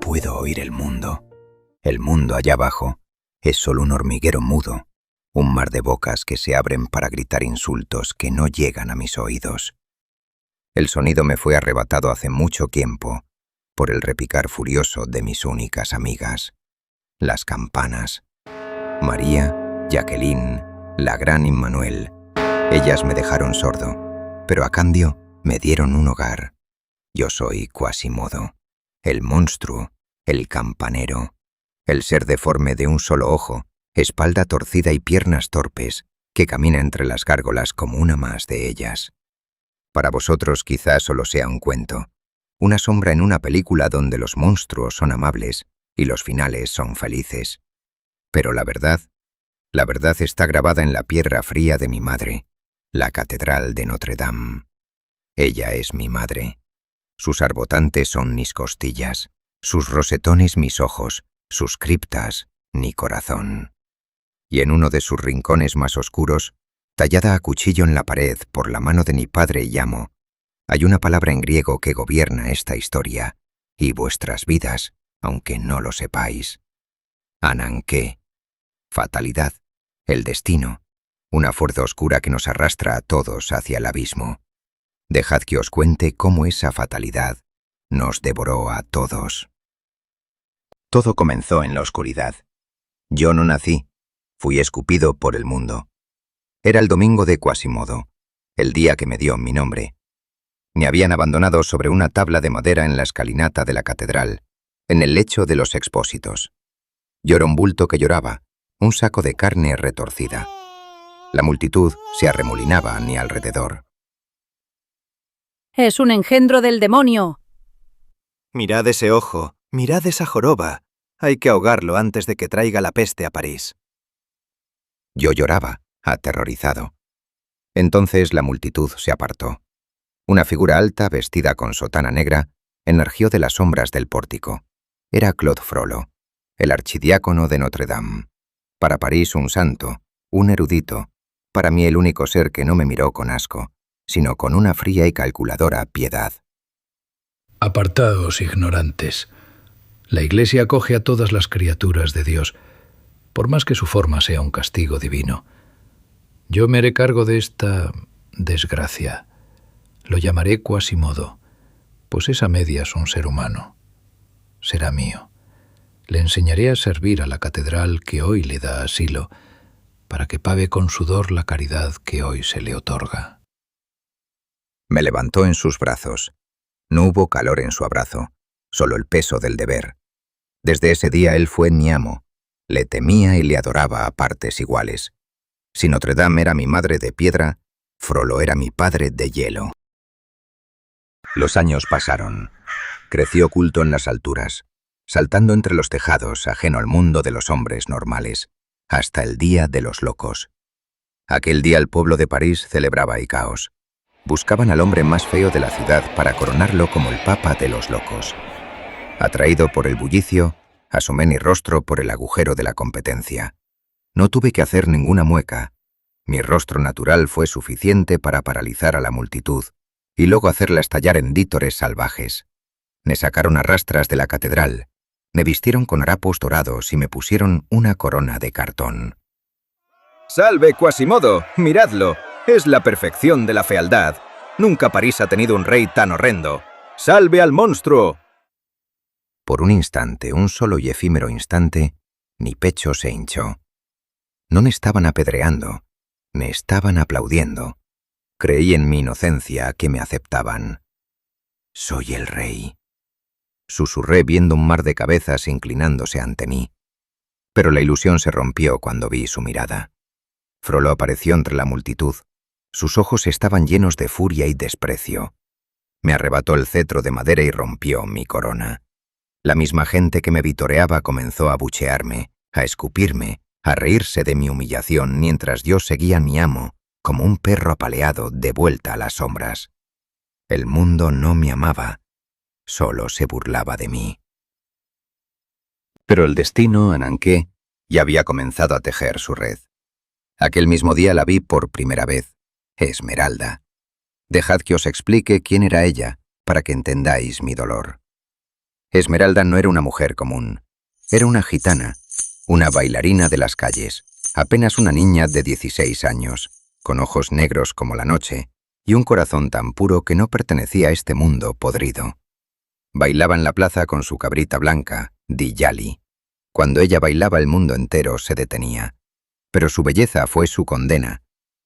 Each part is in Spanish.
puedo oír el mundo. El mundo allá abajo es solo un hormiguero mudo, un mar de bocas que se abren para gritar insultos que no llegan a mis oídos. El sonido me fue arrebatado hace mucho tiempo por el repicar furioso de mis únicas amigas, las campanas. María, Jacqueline, la gran Immanuel. Ellas me dejaron sordo, pero a cambio me dieron un hogar. Yo soy Quasimodo, el monstruo, el campanero, el ser deforme de un solo ojo, espalda torcida y piernas torpes, que camina entre las gárgolas como una más de ellas. Para vosotros quizás solo sea un cuento, una sombra en una película donde los monstruos son amables y los finales son felices. Pero la verdad está grabada en la piedra fría de mi madre, la Catedral de Notre Dame. Ella es mi madre. Sus arbotantes son mis costillas, sus rosetones mis ojos, sus criptas mi corazón. Y en uno de sus rincones más oscuros, tallada a cuchillo en la pared por la mano de mi padre y amo, hay una palabra en griego que gobierna esta historia y vuestras vidas, aunque no lo sepáis. Ananké. Fatalidad, el destino, una fuerza oscura que nos arrastra a todos hacia el abismo. Dejad que os cuente cómo esa fatalidad nos devoró a todos. Todo comenzó en la oscuridad. Yo no nací, fui escupido por el mundo. Era el domingo de Quasimodo, el día que me dio mi nombre. Me habían abandonado sobre una tabla de madera en la escalinata de la catedral, en el lecho de los expósitos. Yo era un bulto que lloraba, un saco de carne retorcida. La multitud se arremolinaba a mi alrededor. ¡Es un engendro del demonio! Mirad ese ojo, mirad esa joroba. Hay que ahogarlo antes de que traiga la peste a París. Yo lloraba, aterrorizado. Entonces la multitud se apartó. Una figura alta, vestida con sotana negra, emergió de las sombras del pórtico. Era Claude Frollo, el archidiácono de Notre Dame. Para París un santo, un erudito, para mí el único ser que no me miró con asco, sino con una fría y calculadora piedad. Apartaos, ignorantes. La Iglesia acoge a todas las criaturas de Dios, por más que su forma sea un castigo divino. Yo me haré cargo de esta desgracia. Lo llamaré Quasimodo, pues es a medias un ser humano. Será mío. Le enseñaré a servir a la catedral que hoy le da asilo, para que pague con sudor la caridad que hoy se le otorga. Me levantó en sus brazos. No hubo calor en su abrazo, solo el peso del deber. Desde ese día él fue mi amo. Le temía y le adoraba a partes iguales. Si Notre Dame era mi madre de piedra, Frollo era mi padre de hielo. Los años pasaron. Crecí oculto en las alturas, saltando entre los tejados, ajeno al mundo de los hombres normales, hasta el día de los locos. Aquel día el pueblo de París celebraba Icaos. Buscaban al hombre más feo de la ciudad para coronarlo como el papa de los locos. Atraído por el bullicio, asomé mi rostro por el agujero de la competencia. No tuve que hacer ninguna mueca. Mi rostro natural fue suficiente para paralizar a la multitud y luego hacerla estallar en vítores salvajes. Me sacaron a rastras de la catedral, me vistieron con harapos dorados y me pusieron una corona de cartón. ¡Salve, Quasimodo! ¡Miradlo! Es la perfección de la fealdad. Nunca París ha tenido un rey tan horrendo. ¡Salve al monstruo! Por un instante, un solo y efímero instante, mi pecho se hinchó. No me estaban apedreando, me estaban aplaudiendo. Creí en mi inocencia que me aceptaban. Soy el rey. Susurré viendo un mar de cabezas inclinándose ante mí. Pero la ilusión se rompió cuando vi su mirada. Frollo apareció entre la multitud. Sus ojos estaban llenos de furia y desprecio. Me arrebató el cetro de madera y rompió mi corona. La misma gente que me vitoreaba comenzó a abuchearme, a escupirme, a reírse de mi humillación mientras yo seguía a mi amo, como un perro apaleado de vuelta a las sombras. El mundo no me amaba, solo se burlaba de mí. Pero el destino, Ananké, ya había comenzado a tejer su red. Aquel mismo día la vi por primera vez, Esmeralda. Dejad que os explique quién era ella, para que entendáis mi dolor. Esmeralda no era una mujer común. Era una gitana, una bailarina de las calles, apenas una niña de 16 años, con ojos negros como la noche y un corazón tan puro que no pertenecía a este mundo podrido. Bailaba en la plaza con su cabrita blanca, Diyali. Cuando ella bailaba el mundo entero se detenía. Pero su belleza fue su condena,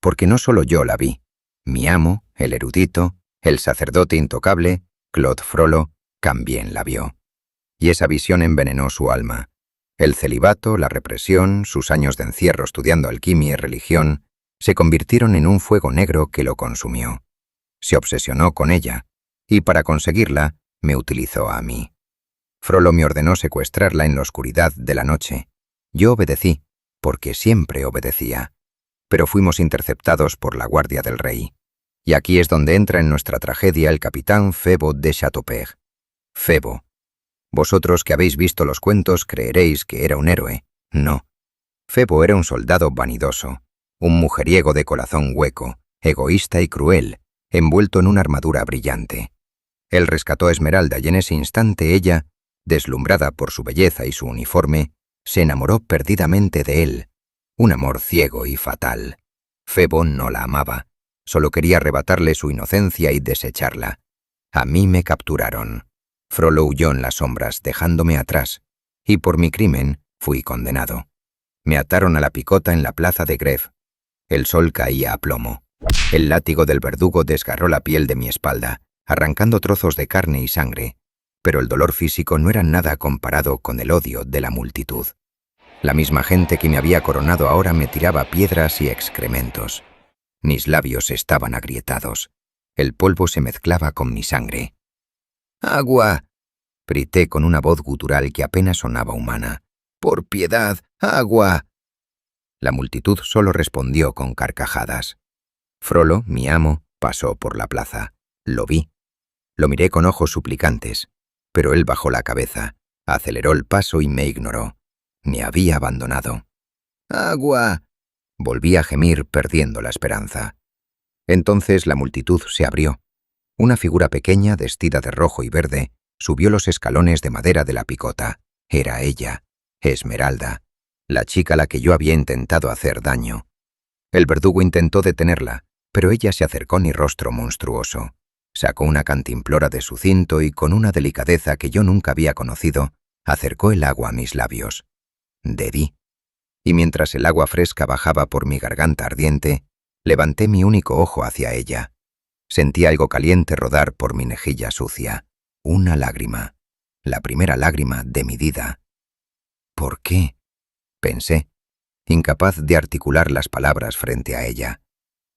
porque no solo yo la vi. Mi amo, el erudito, el sacerdote intocable, Claude Frollo, también la vio. Y esa visión envenenó su alma. El celibato, la represión, sus años de encierro estudiando alquimia y religión, se convirtieron en un fuego negro que lo consumió. Se obsesionó con ella, y para conseguirla, me utilizó a mí. Frollo me ordenó secuestrarla en la oscuridad de la noche. Yo obedecí, porque siempre obedecía. Pero fuimos interceptados por la guardia del rey. Y aquí es donde entra en nuestra tragedia el capitán Febo de Chateaupers. Febo. Vosotros que habéis visto los cuentos creeréis que era un héroe. No. Febo era un soldado vanidoso, un mujeriego de corazón hueco, egoísta y cruel, envuelto en una armadura brillante. Él rescató a Esmeralda y en ese instante ella, deslumbrada por su belleza y su uniforme, se enamoró perdidamente de él. Un amor ciego y fatal. Febo no la amaba, solo quería arrebatarle su inocencia y desecharla. A mí me capturaron. Frollo huyó en las sombras, dejándome atrás, y por mi crimen fui condenado. Me ataron a la picota en la plaza de Grève. El sol caía a plomo. El látigo del verdugo desgarró la piel de mi espalda, arrancando trozos de carne y sangre, pero el dolor físico no era nada comparado con el odio de la multitud. La misma gente que me había coronado ahora me tiraba piedras y excrementos. Mis labios estaban agrietados. El polvo se mezclaba con mi sangre. ¡Agua!, grité con una voz gutural que apenas sonaba humana. ¡Por piedad, agua! La multitud solo respondió con carcajadas. Frollo, mi amo, pasó por la plaza. Lo vi. Lo miré con ojos suplicantes, pero él bajó la cabeza, aceleró el paso y me ignoró. Me había abandonado. ¡Agua! Volví a gemir perdiendo la esperanza. Entonces la multitud se abrió. Una figura pequeña, vestida de rojo y verde, subió los escalones de madera de la picota. Era ella, Esmeralda, la chica a la que yo había intentado hacer daño. El verdugo intentó detenerla, pero ella se acercó a mi rostro monstruoso. Sacó una cantimplora de su cinto y con una delicadeza que yo nunca había conocido, acercó el agua a mis labios. Bebí. Y mientras el agua fresca bajaba por mi garganta ardiente, levanté mi único ojo hacia ella. Sentí algo caliente rodar por mi mejilla sucia. Una lágrima. La primera lágrima de mi vida. ¿Por qué?, pensé, incapaz de articular las palabras frente a ella.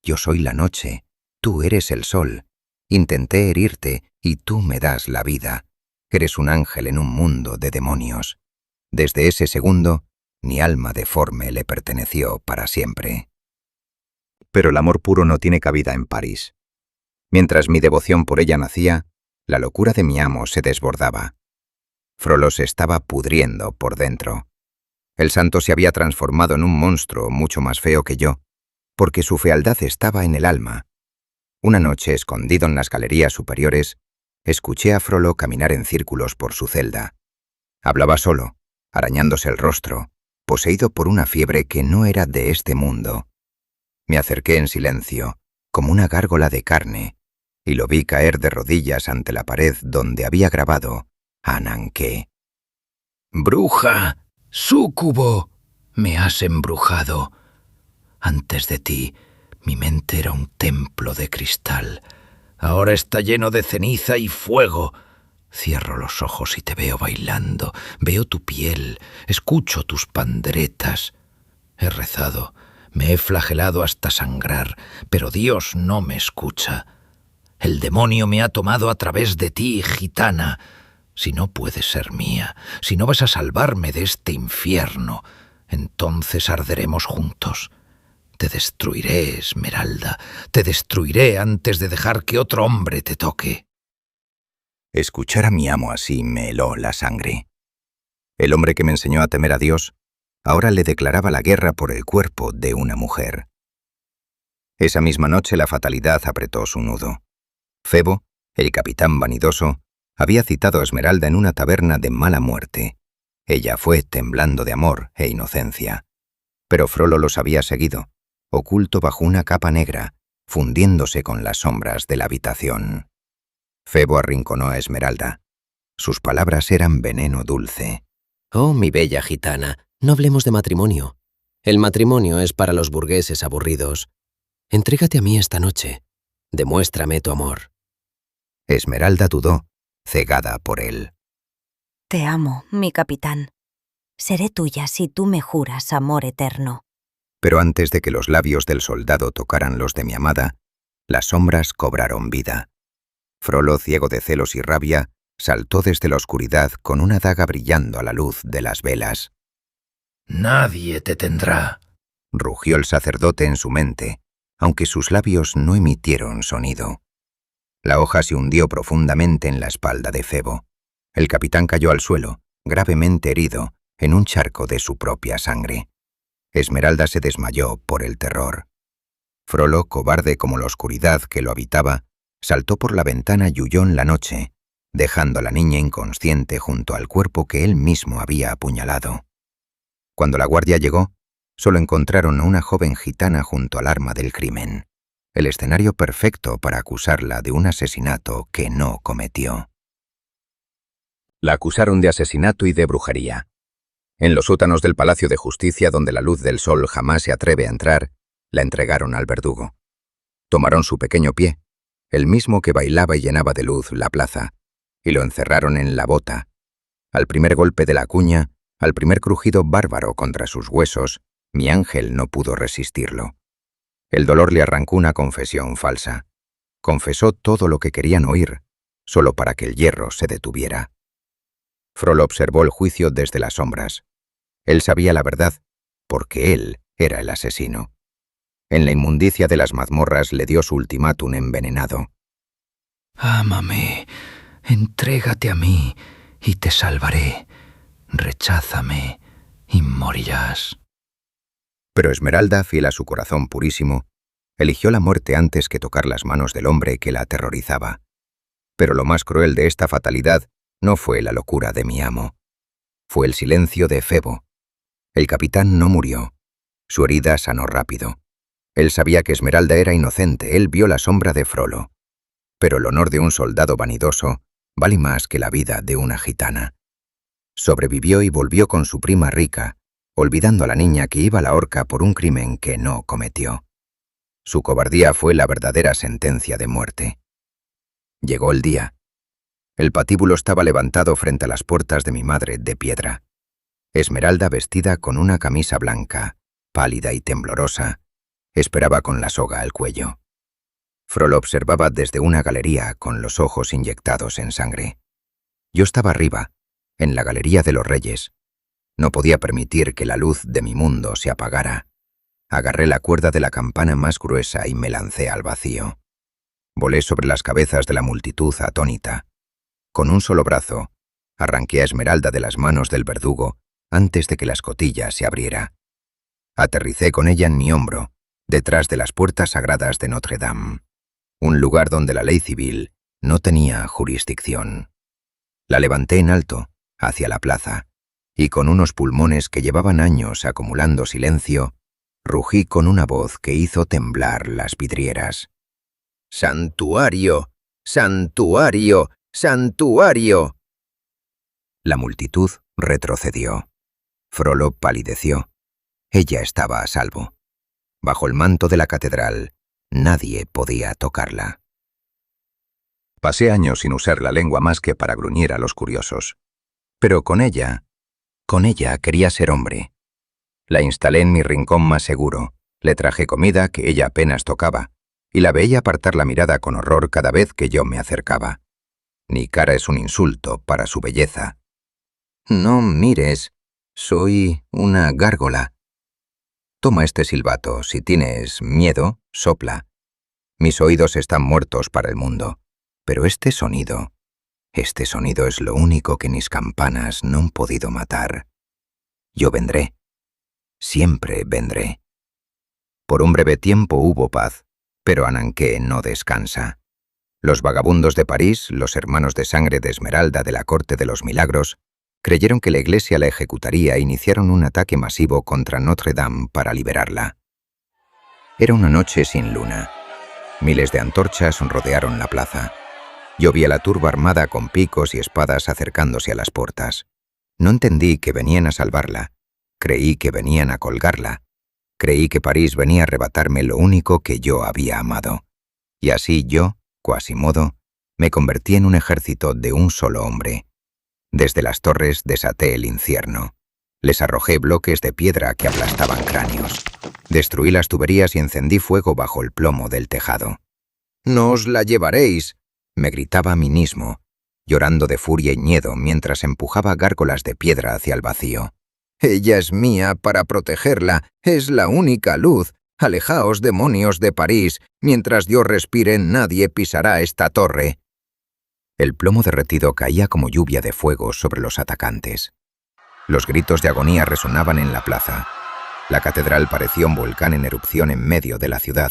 Yo soy la noche, tú eres el sol. Intenté herirte y tú me das la vida. Eres un ángel en un mundo de demonios. Desde ese segundo, mi alma deforme le perteneció para siempre. Pero el amor puro no tiene cabida en París. Mientras mi devoción por ella nacía, la locura de mi amo se desbordaba. Frollo se estaba pudriendo por dentro. El santo se había transformado en un monstruo mucho más feo que yo, porque su fealdad estaba en el alma. Una noche, escondido en las galerías superiores, escuché a Frollo caminar en círculos por su celda. Hablaba solo, arañándose el rostro, poseído por una fiebre que no era de este mundo. Me acerqué en silencio, como una gárgola de carne, y lo vi caer de rodillas ante la pared donde había grabado Ananke. «Bruja, súcubo, me has embrujado. Antes de ti, mi mente era un templo de cristal. Ahora está lleno de ceniza y fuego. Cierro los ojos y te veo bailando. Veo tu piel, escucho tus panderetas. He rezado, me he flagelado hasta sangrar, pero Dios no me escucha. El demonio me ha tomado a través de ti, gitana. Si no puedes ser mía, si no vas a salvarme de este infierno, entonces arderemos juntos. Te destruiré, Esmeralda, te destruiré antes de dejar que otro hombre te toque». Escuchar a mi amo así me heló la sangre. El hombre que me enseñó a temer a Dios, ahora le declaraba la guerra por el cuerpo de una mujer. Esa misma noche la fatalidad apretó su nudo. Febo, el capitán vanidoso, Había citado a Esmeralda en una taberna de mala muerte. Ella fue temblando de amor e inocencia. Pero Frollo los había seguido, oculto bajo una capa negra, fundiéndose con las sombras de la habitación. Febo arrinconó a Esmeralda. Sus palabras eran veneno dulce. Oh, mi bella gitana, no hablemos de matrimonio. El matrimonio es para los burgueses aburridos. Entrégate a mí esta noche. Demuéstrame tu amor. Esmeralda dudó, cegada por él. Te amo, mi capitán. Seré tuya si tú me juras amor eterno. Pero antes de que los labios del soldado tocaran los de mi amada, las sombras cobraron vida. Frollo, ciego de celos y rabia, saltó desde la oscuridad con una daga brillando a la luz de las velas. Nadie te tendrá, rugió el sacerdote en su mente, aunque sus labios no emitieron sonido. La hoja se hundió profundamente en la espalda de Febo. El capitán cayó al suelo, gravemente herido, en un charco de su propia sangre. Esmeralda se desmayó por el terror. Frollo, cobarde como la oscuridad que lo habitaba, saltó por la ventana y huyó en la noche, dejando a la niña inconsciente junto al cuerpo que él mismo había apuñalado. Cuando la guardia llegó, solo encontraron a una joven gitana junto al arma del crimen, el escenario perfecto para acusarla de un asesinato que no cometió. La acusaron de asesinato y de brujería. En los sótanos del Palacio de Justicia, donde la luz del sol jamás se atreve a entrar, la entregaron al verdugo. Tomaron su pequeño pie, el mismo que bailaba y llenaba de luz la plaza, y lo encerraron en la bota. Al primer golpe de la cuña, al primer crujido bárbaro contra sus huesos, mi ángel no pudo resistirlo. El dolor le arrancó una confesión falsa. Confesó todo lo que querían oír, solo para que el hierro se detuviera. Frollo observó el juicio desde las sombras. Él sabía la verdad, porque él era el asesino. En la inmundicia de las mazmorras le dio su ultimátum envenenado. Ámame, entrégate a mí y te salvaré. Recházame y morirás. Pero Esmeralda, fiel a su corazón purísimo, eligió la muerte antes que tocar las manos del hombre que la aterrorizaba. Pero lo más cruel de esta fatalidad no fue la locura de mi amo. Fue el silencio de Febo. El capitán no murió. Su herida sanó rápido. Él sabía que Esmeralda era inocente, él vio la sombra de Frollo. Pero el honor de un soldado vanidoso vale más que la vida de una gitana. Sobrevivió y volvió con su prima rica, olvidando a la niña que iba a la horca por un crimen que no cometió. Su cobardía fue la verdadera sentencia de muerte. Llegó el día. El patíbulo estaba levantado frente a las puertas de mi madre de piedra. Esmeralda, vestida con una camisa blanca, pálida y temblorosa, esperaba con la soga al cuello. Frollo observaba desde una galería con los ojos inyectados en sangre. Yo estaba arriba, en la galería de los reyes. No podía permitir que la luz de mi mundo se apagara. Agarré la cuerda de la campana más gruesa y me lancé al vacío. Volé sobre las cabezas de la multitud atónita. Con un solo brazo, arranqué a Esmeralda de las manos del verdugo antes de que la escotilla se abriera. Aterricé con ella en mi hombro, detrás de las puertas sagradas de Notre Dame, un lugar donde la ley civil no tenía jurisdicción. La levanté en alto, hacia la plaza, y con unos pulmones que llevaban años acumulando silencio, rugí con una voz que hizo temblar las vidrieras. ¡Santuario! ¡Santuario! ¡Santuario! La multitud retrocedió. Frollo palideció. Ella estaba a salvo. Bajo el manto de la catedral, nadie podía tocarla. Pasé años sin usar la lengua más que para gruñir a los curiosos. Pero con ella quería ser hombre. La instalé en mi rincón más seguro, le traje comida que ella apenas tocaba, y la veía apartar la mirada con horror cada vez que yo me acercaba. Mi cara es un insulto para su belleza. No mires, soy una gárgola. Toma este silbato, si tienes miedo, sopla. Mis oídos están muertos para el mundo, pero este sonido es lo único que mis campanas no han podido matar. Yo vendré, siempre vendré. Por un breve tiempo hubo paz, pero Ananké no descansa. Los vagabundos de París, los hermanos de sangre de Esmeralda de la Corte de los Milagros, creyeron que la Iglesia la ejecutaría e iniciaron un ataque masivo contra Notre Dame para liberarla. Era una noche sin luna. Miles de antorchas rodearon la plaza. Yo vi a la turba armada con picos y espadas acercándose a las puertas. No entendí que venían a salvarla. Creí que venían a colgarla. Creí que París venía a arrebatarme lo único que yo había amado. Y así yo, Quasimodo, me convertí en un ejército de un solo hombre. Desde las torres desaté el infierno. Les arrojé bloques de piedra que aplastaban cráneos. Destruí las tuberías y encendí fuego bajo el plomo del tejado. «¡No os la llevaréis!», me gritaba a mí mismo, llorando de furia y miedo mientras empujaba gárgolas de piedra hacia el vacío. «Ella es mía para protegerla, es la única luz. Alejaos, demonios de París, mientras yo respire nadie pisará esta torre». El plomo derretido caía como lluvia de fuego sobre los atacantes. Los gritos de agonía resonaban en la plaza. La catedral parecía un volcán en erupción en medio de la ciudad.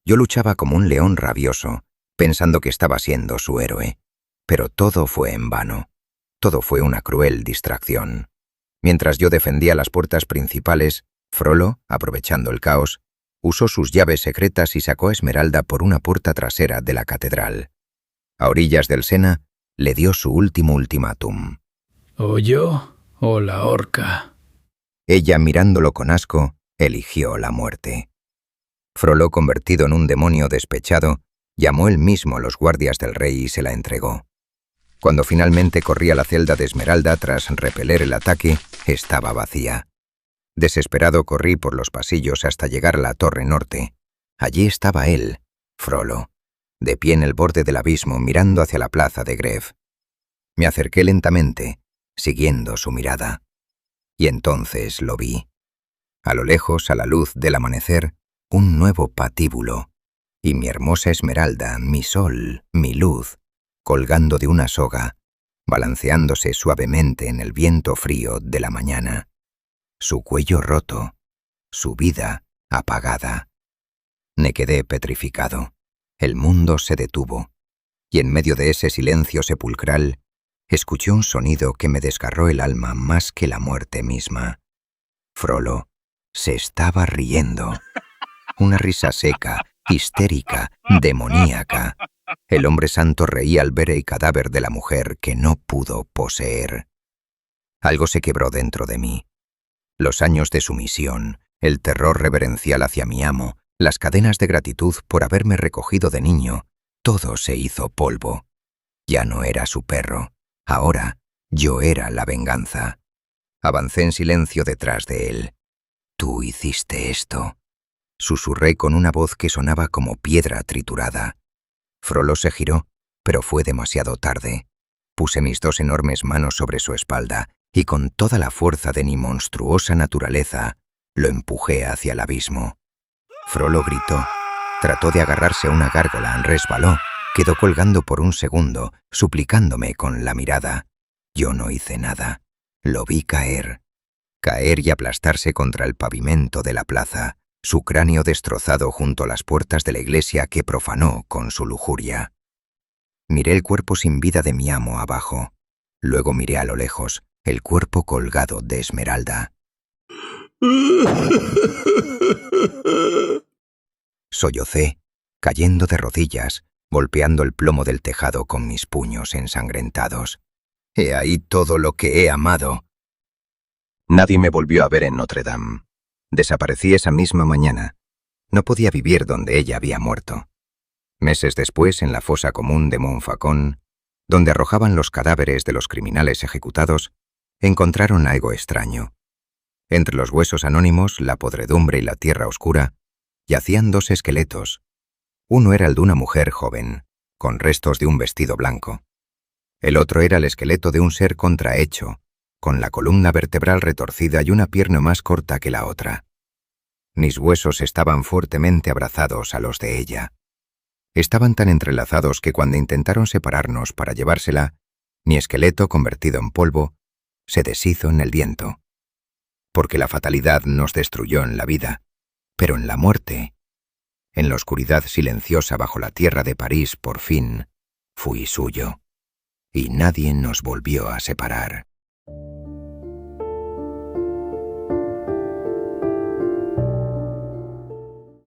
Yo luchaba como un león rabioso, pensando que estaba siendo su héroe. Pero todo fue en vano. Todo fue una cruel distracción. Mientras yo defendía las puertas principales, Frollo, aprovechando el caos, usó sus llaves secretas y sacó a Esmeralda por una puerta trasera de la catedral. A orillas del Sena, le dio su último ultimátum. ¿O yo o la horca? Ella, mirándolo con asco, eligió la muerte. Frollo, convertido en un demonio despechado, llamó él mismo a los guardias del rey y se la entregó. Cuando finalmente corrí a la celda de Esmeralda tras repeler el ataque, estaba vacía. Desesperado corrí por los pasillos hasta llegar a la torre norte. Allí estaba él, Frollo, de pie en el borde del abismo mirando hacia la plaza de Grève. Me acerqué lentamente, siguiendo su mirada. Y entonces lo vi. A lo lejos, a la luz del amanecer, un nuevo patíbulo. Y mi hermosa Esmeralda, mi sol, mi luz, colgando de una soga, balanceándose suavemente en el viento frío de la mañana. Su cuello roto, su vida apagada. Me quedé petrificado. El mundo se detuvo, y en medio de ese silencio sepulcral, escuché un sonido que me desgarró el alma más que la muerte misma. Frollo se estaba riendo. Una risa seca, histérica, demoníaca. El hombre santo reía al ver el cadáver de la mujer que no pudo poseer. Algo se quebró dentro de mí. Los años de sumisión, el terror reverencial hacia mi amo, las cadenas de gratitud por haberme recogido de niño, todo se hizo polvo. Ya no era su perro. Ahora yo era la venganza. Avancé en silencio detrás de él. «Tú hiciste esto», susurré con una voz que sonaba como piedra triturada. Frollo se giró, pero fue demasiado tarde. Puse mis dos enormes manos sobre su espalda y con toda la fuerza de mi monstruosa naturaleza lo empujé hacia el abismo. Frollo gritó. Trató de agarrarse a una gárgola, resbaló, quedó colgando por un segundo, suplicándome con la mirada. Yo no hice nada. Lo vi caer y aplastarse contra el pavimento de la plaza, su cráneo destrozado junto a las puertas de la iglesia que profanó con su lujuria. Miré el cuerpo sin vida de mi amo abajo. Luego miré a lo lejos el cuerpo colgado de Esmeralda. Sollocé, cayendo de rodillas, golpeando el plomo del tejado con mis puños ensangrentados. He ahí todo lo que he amado. Nadie me volvió a ver en Notre Dame. Desaparecí esa misma mañana. No podía vivir donde ella había muerto. Meses después, en la fosa común de Montfaucon, donde arrojaban los cadáveres de los criminales ejecutados, encontraron algo extraño. Entre los huesos anónimos, la podredumbre y la tierra oscura, yacían dos esqueletos. Uno era el de una mujer joven, con restos de un vestido blanco. El otro era el esqueleto de un ser contrahecho, con la columna vertebral retorcida y una pierna más corta que la otra. Mis huesos estaban fuertemente abrazados a los de ella. Estaban tan entrelazados que cuando intentaron separarnos para llevársela, mi esqueleto, convertido en polvo, se deshizo en el viento. Porque la fatalidad nos destruyó en la vida, pero en la muerte En la oscuridad silenciosa bajo la tierra de París, por fin, fui suyo. Y nadie nos volvió a separar.